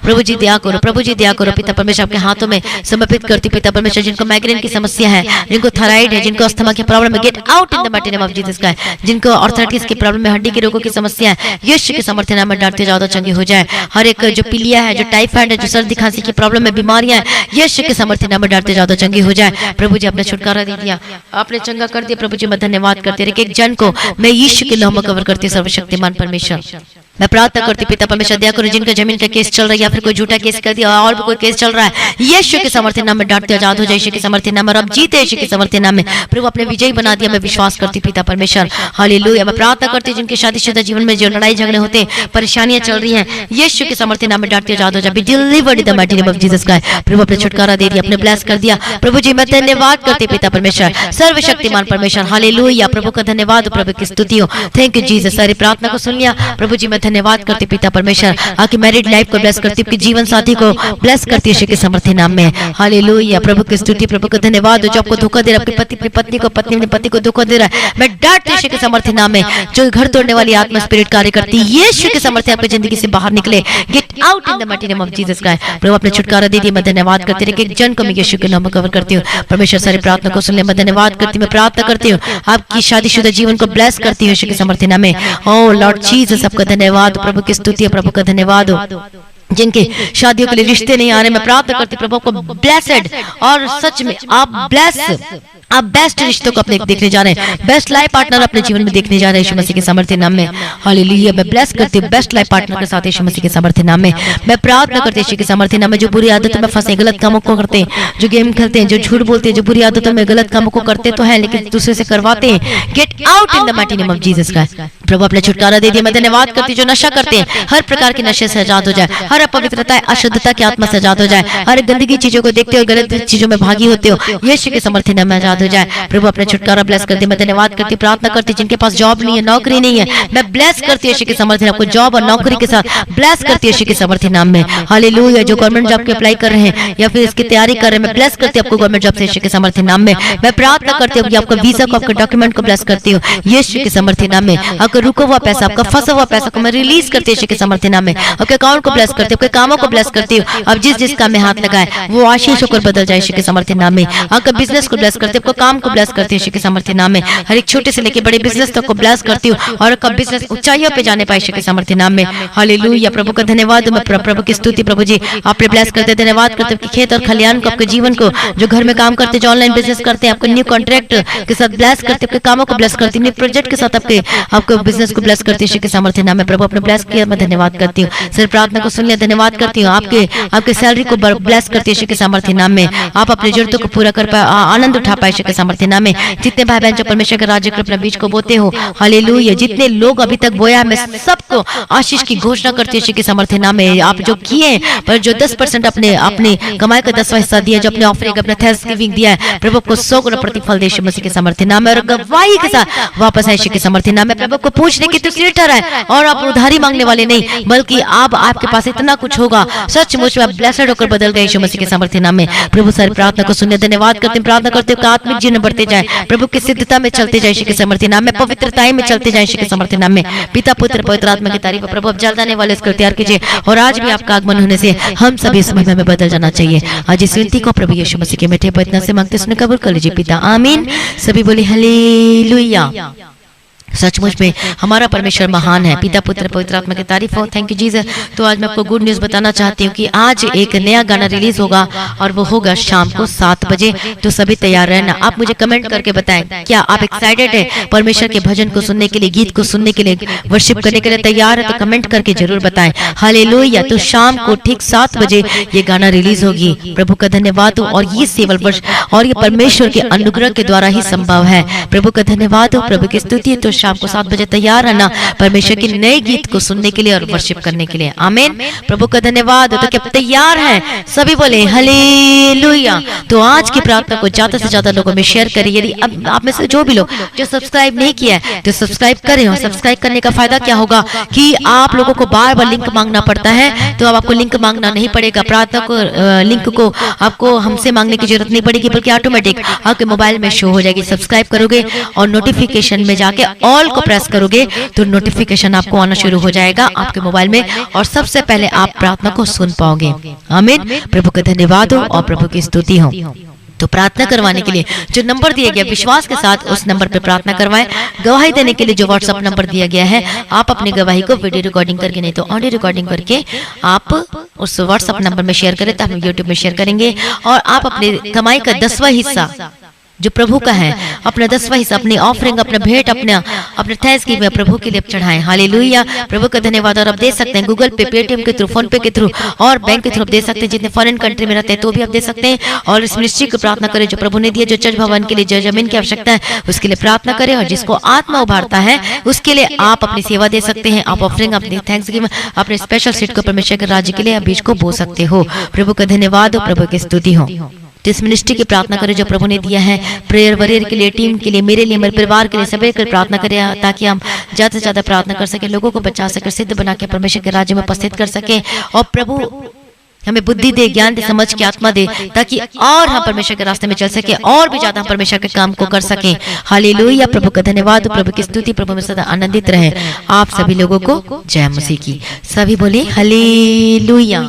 प्रभु जी दया करो, प्रभु जी दया करो। पिता परमेश्वर आपके हाथों में समर्पित करती पिता परमेश्वर। जिनको माइग्रेन की समस्या है, जिनको थायराइड है, जिनको अस्थमा की प्रॉब्लम है, gate out in the mighty name of Jesus Christ. जिनको आर्थराइटिस की प्रॉब्लम है, हड्डी के रोगों की समस्या है, यीशु के समर्थी नाम में डांटते ज्यादा चंगे हो जाए। हर एक जो पीलिया है, जो टाइफाइड है, जो सर्दी खांसी की प्रॉब्लम है, बीमारियां है, यीशु के समर्थी नाम में डांटते ज्यादा चंगे हो जाए। प्रभु जी आपने छुटकारा दे दिया, आपने चंगा कर दिया। प्रभु जी मैं धन्यवाद करते, एक एक जन को मैं यीशु के नाम में कवर करती हूँ। सर्वशक्तिमान परमेश्वर। मैं प्रार्थना करती पिता परमेश्वर दया करो, जिनका जमीन का केस चल रहा है या फिर कोई झूठा केस कर दिया और भी कोई केस चल रहा है, यीशु के समर्थी नाम में डांटते आजाद हो जाए, यीशु के समर्थी नाम में, और अब जीते यीशु के समर्थी नाम में प्रभु अपने विजयी बना दिया। मैं विश्वास करती पिता परमेश्वर, हालेलुया। मैं प्रार्थना करती हूँ जिनके शादीशुदा जीवन में जो लड़ाई झगड़े होते हैं, परेशानियां चल रही हैं, यीशु के समर्थी नाम में डांटते आजाद हो जाए, be delivered in the mighty name of Jesus Christ. प्रभु अपने छुटकारा दे दिया, अपने ब्लेस कर दिया। प्रभु जी मैं धन्यवाद करती पिता परमेश्वर, सर्वशक्तिमान परमेश्वर, हालेलुया। प्रभु का धन्यवाद, प्रभु की स्तुति हो, थैंक यू जीसस। सारी प्रार्थना को सुन लिया प्रभु जी, मैं धन्यवाद करती पिता परमेश्वर, आपकी मैरिड लाइफ को ब्लेस करती, आपके जीवन साथी को ब्लेस करती है यीशु के समर्थी नाम में, हालेलुया। प्रभु की स्तुति, प्रभु का धन्यवाद हो, जो आपको धोखा दे रहा है, आपके पति अपनी पत्नी को, पत्नी अपने पति को धोखा दे रहा है, मैं डांटती हूं यीशु के समर्थी नाम में। जो घर तोड़ने वाली आत्मा स्पिरिट कार्य करती है, यीशु के समर्थी आपकी जिंदगी से बाहर निकले, get out in the mighty name of Jesus Christ. प्रभु अपने छुटकारा दे दिया, मैं धन्यवाद करती हूं, एक जन को मैं यीशु के नाम में कवर करती हूँ। परमेश्वर सारी प्रार्थना को सुन ले, मैं धन्यवाद करती हूँ, मैं प्रार्थना करती हूँ आपकी शादीशुदा जीवन को ब्लेस करती हूँ यीशु के समर्थी नाम में। ओ लॉर्ड जीसस, आपका धन्यवाद, प्रभु की स्तुति है, प्रभु का धन्यवाद हो। जिनके शादियों के लिए रिश्ते नहीं आ रहे, मैं प्रार्थना करती प्रभु को ब्लेसेड, और सच में आप ब्लेस, आप बेस्ट रिश्तों को अपने देखने जा रहे हैं, बेस्ट लाइफ पार्टनर अपने जीवन में देखने जा रहे हैं यीशु मसीह के समर्थी नाम में, हालेलुया। मैं ब्लेस करती हूँ बेस्ट लाइफ पार्टनर के साथ यीशु मसीह के समर्थी नाम में। मैं प्रार्थना करती हूँ यीशु के समर्थी नाम में, जो बुरी आदतों में फंसे, गलत कामों को करते हैं, जो गेम खेलते हैं, जो झूठ बोलते हैं, जो बुरी आदतों में गलत कामों को करते तो है लेकिन दूसरे से करवाते हैं, get out in the mighty name of Jesus Christ. प्रभु अपने छुटकारा दे दिया, मैं धन्यवाद करती हूँ। जो नशा करते हैं हर प्रकार के नशे से आजाद हो जाए, हर अपवित्रता अशुद्धता की आत्मा से आजाद हो जाए, हर गंदगी चीजों को देखते हो, गलत चीजों में भागी होते हो, यीशु के समर्थी नाम में आजाद हो जाए। प्रभु अपने छुटकारा ब्लेस कर दे, मैं धन्यवाद करती, प्रार्थना करती जिनके पास जॉब नहीं है, नौकरी नहीं है, मैं ब्लेस करती हूं यीशु के समर्थी नाम को, जॉब और नौकरी के साथ ब्लेस करती हूं यीशु के समर्थी नाम में, हालेलुया। जो गवर्नमेंट जॉब के अप्लाई कर रहे हैं या फिर इसकी तैयारी कर रहे हैं, मैं ब्लेस करती हूं आपको गवर्नमेंट जॉब से यीशु के समर्थी नाम में। मैं प्रार्थना करती हूं कि आपका वीजा को, आपके डॉक्यूमेंट को ब्लेस करती हूं यीशु के समर्थी नाम में। आपका रुका हुआ पैसा, आपका फंसा हुआ पैसा को मैं रिलीज करती हूं यीशु के समर्थी नाम में। आपके अकाउंट को ब्लेस करती हूं, आपके कामों को ब्लेस करती हूं, अब जिस जिस काम में हाथ लगाए वो आशीष होकर बदल जाए यीशु के समर्थी नाम में। आपका बिजनेस को ब्लेस करती हूं, आपका काम को ब्लेस करती हूं यीशु के समर्थी नाम में। हर एक छोटे से लेके बड़े बिजनेस तक को ब्लेस करती हूँ, और आपका बिजनेस ऊंचाइयों पे जाने पाए यीशु के समर्थी नाम में, हालेलुया। प्रभु का धन्यवाद, मैं प्रभु की स्तुति, प्रभु जी आपने ब्लेस करते, धन्यवाद करते हैं खेत और खलियान को, आपके जीवन को, जो घर में काम करते, जो ऑनलाइन बिजनेस करते हैं, आपको न्यू कॉन्ट्रैक्ट के साथ ब्लेस करते, आपके कामों को ब्लेस करती, न्यू प्रोजेक्ट के साथ आपके बिजनेस को ब्लेस करती यीशु के समर्थी नाम में। प्रभु अपने ब्लेस किया, मैं धन्यवाद करती हूँ। सिर्फ प्रार्थना को सुन लिया, धन्यवाद करती हूँ। आपके सैलरी को ब्लेस करती है यीशु के समर्थी नाम में। आप अपनी जरूरतों को पूरा कर पाए, आनंद उठा पाए यीशु के समर्थी नाम में। जितने भाई बहन जो परमेश्वर के राज्य के अपने बीच को बोते हो, हालेलुया। जितने लोग अभी तक बोया है, मैं सबको आशीष की घोषणा करती हूं यीशु के समर्थी नाम में। आप जो किए पर जो 10% अपने कमाई का 10वां हिस्सा दिया, जो अपने ऑफरिंग, अपने थैंक्सगिविंग दिया है, प्रभु को 100 गुना प्रतिफल दे यीशु मसीह के समर्थी नाम में, और गवाही के साथ वापस आए यीशु के समर्थी नाम में। प्रभु को पूछने की तो सिरटर है, और आप उधारी मांगने वाले नहीं, बल्कि आप आपके पास इतना कुछ होगा, सचमुच में ब्लेसड होकर बदल गए यीशु मसीह के समर्थी नाम में। प्रभु सारी प्रार्थना को सुनने, धन्यवाद करते हैं, प्रार्थना करते हैं आत्मिक जीवन बढ़ते जाए, प्रभु की सिद्धता में चलते जाए यीशु के समर्थी नाम में, पवित्रताएं में चलते जाए यीशु के समर्थी नाम में। पिता पुत्र पवित्र आत्मा की तारीफ। प्रभु अब जल्द आने वाले इसको तैयार कीजिए, और आज भी आपका आगमन होने से हम सभी इस महिमा में बदल जाना चाहिए। आज इस विनती को प्रभु यीशु मसीह के मीठे पवित्र नाम से मांगते सुने कबूल कर लीजिए पिता, आमीन। सभी बोले हालेलुया। सचमुच में हमारा परमेश्वर महान है। पिता पुत्र पवित्र आत्मा की तारीफ हो, थैंक यू जीसस। तो आज मैं आपको गुड न्यूज बताना चाहती हूँ कि आज एक नया गाना रिलीज होगा, और वो होगा शाम को 7 बजे। तो सभी तैयार रहना। आप मुझे कमेंट करके बताएं, क्या आप एक्साइटेड है परमेश्वर के भजन को सुनने के लिए, गीत को सुनने के लिए, वर्शिप करने के लिए तैयार है? तो कमेंट करके जरूर बताएं हालेलुया। तो शाम को ठीक 7 बजे ये गाना रिलीज होगी। प्रभु का धन्यवाद हो, और ये सेवल वर्ष और ये परमेश्वर के अनुग्रह के द्वारा ही संभव है। प्रभु का धन्यवाद हो, प्रभु की स्तुति। तो शाम को 7 बजे तैयार रहना परमेश्वर के नए गीत को सुनने के लिए और वर्शिप करने के लिए, आमीन। प्रभु का धन्यवाद। तो क्या तैयार हैं? सभी बोले हालेलुया। तो आज की प्रार्थना को ज्यादा से ज्यादा लोगों में शेयर करिए। यदि अब आप में से जो भी लोग जो सब्सक्राइब नहीं किया है तो सब्सक्राइब करें। और सब्सक्राइब करने का फायदा क्या होगा कि आप लोगों को बार बार लिंक मांगना पड़ता है, तो अब आपको लिंक मांगना नहीं पड़ेगा। प्रार्थना को लिंक को आपको हमसे मांगने की जरूरत नहीं पड़ेगी, बल्कि ऑटोमेटिक आपके मोबाइल में शो हो जाएगी। सब्सक्राइब करोगे और नोटिफिकेशन में जाके ऑल को प्रेस करोगे तो नोटिफिकेशन आपको आना शुरू हो जाएगा आपके मोबाइल में, और सबसे पहले आप प्रार्थना को सुन पाओगे, आमीन। प्रभु का धन्यवाद हो और प्रभु की स्तुति हो। तो प्रार्थना करवाने के लिए जो नंबर दिया गया, विश्वास के साथ उस नंबर पर प्रार्थना करवाएं। गवाही देने के लिए जो व्हाट्सएप नंबर दिया गया है, आप अपनी गवाही को वीडियो रिकॉर्डिंग करके, नहीं तो ऑडियो रिकॉर्डिंग करके आप उस व्हाट्सएप नंबर में शेयर करें, तो हम यूट्यूब में शेयर करेंगे। और आप अपने कमाई का 10वां हिस्सा जो प्रभु का है, अपना 10वां हिस्सा, अपनी ऑफरिंग, अपना भेंट, अपना अपने थैंक्सगिविंग प्रभु के लिए चढ़ाएं। हालेलुया, प्रभु का धन्यवाद। और आप दे सकते हैं गूगल पे, पेटीएम के थ्रू, फोन पे के थ्रू और बैंक के थ्रू आप दे सकते हैं। जितने फॉरेन कंट्री में रहते हैं तो भी आप दे सकते हैं। और इस मिनिस्ट्री की प्रार्थना करें जो प्रभु ने दिया, जो चर्च भवन के लिए, जो जमीन की आवश्यकता है उसके लिए प्रार्थना करें। और जिसको आत्मा उभारता है उसके लिए आप अपनी सेवा दे सकते हैं। आप ऑफरिंग, अपनी थैंक्सगिविंग, अपने स्पेशल सीट को परमेश्वर के राज्य के लिए आप बीज को बो सकते हो। प्रभु का धन्यवाद हो, प्रभु की स्तुति हो। इस मिनिस्ट्री की प्रार्थना करें जो प्रभु ने दिया है। प्रेयर वॉरियर के लिए, टीम के लिए, मेरे लिए, मेरे परिवार के लिए, सभी के लिए प्रार्थना करें ताकि हम ज्यादा से ज्यादा प्रार्थना कर सके, लोगों को बचा सके, सिद्ध बना के परमेश्वर के राज्य में उपस्थित कर सके। और प्रभु हमें बुद्धि दे, ज्ञान दे, समझ की आत्मा दे, ताकि और हम परमेश्वर के रास्ते में चल सके और भी ज्यादा हम परमेश्वर के काम को कर सके। हालेलुया, प्रभु का धन्यवाद, प्रभु की स्तुति, प्रभु में सदा आनंदित रहे। आप सभी लोगों को जय मसीह की। सभी बोले हालेलुया।